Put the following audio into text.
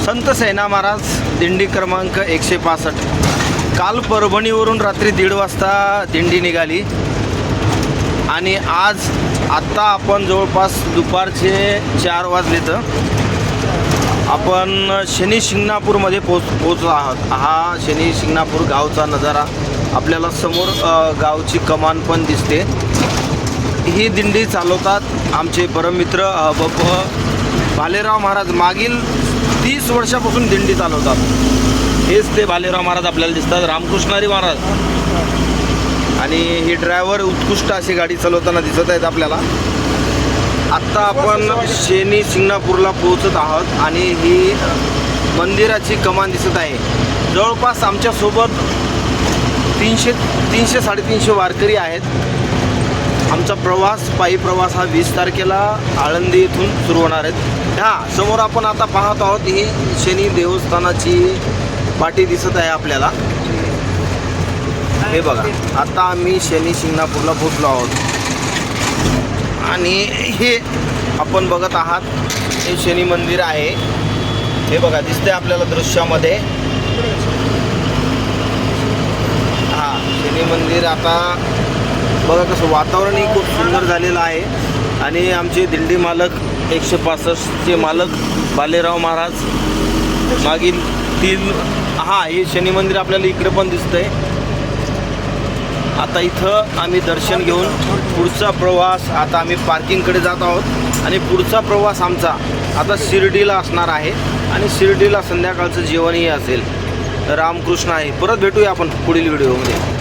संत सेना महाराज दिंडी क्रमांक 165. काल परभणीवरून रात्री 1:30 वाजता दिंडी निघाली आणि आत्ता आपण जवळपास दुपारचे 4 वाजले तर आपण शनी शिंगणापूरमध्ये पोहोचलो आहोत. हा शनी शिंगणापूर गावचा नजारा आपल्याला समोर गावची कमान पण दिसते. ही दिंडी चालवतात आमचे परममित्र भालेराव महाराज. मागील 30 वर्षापासून दिंडी चालवतात. हेच ते भालेराव महाराज आपल्याला दिसतात, रामकृष्णारी महाराज. आणि ही ड्रायव्हर उत्कृष्ट अशी गाडी चालवताना दिसत आहेत आपल्याला. आत्ता आपण शनी शिंगणापूरला पोहोचत आहोत आणि ही मंदिराची कमान दिसत आहे. जवळपास आमच्यासोबत 300-350 वारकरी आहेत. आमचा पायी प्रवास हा 20 तारखेला आळंदी इथून सुरू होणार आहेत. समोर आपण आता पाहत आहोत ही शनी देवस्थानाची पाटी दिसत आहे आपल्याला. हे बघा, आता आम्ही शनी शिंगणापूरला पोहोचलो आहोत आणि हे आपण बघत आहात हे शनी मंदिर आहे. हे बघा दिसते आपल्याला दृश्यामध्ये. शनी मंदिर आता बघा कसं वातावरणही खूप सुंदर झालेलं आहे. आणि आमचे दिंडी मालक 165चे मालक भालेराव महाराज मागील 3 हे शनी मंदिर आपल्याला इकडे पण दिसतंय. आता इथं आम्ही दर्शन घेऊन पुढचा प्रवास, आता आम्ही पार्किंगकडे जात आहोत आणि पुढचा प्रवास आमचा आता शिर्डीला असणार आहे आणि शिर्डीला संध्याकाळचं जेवणही असेल. रामकृष्ण आहे. परत भेटूया आपण पुढील व्हिडिओमध्ये.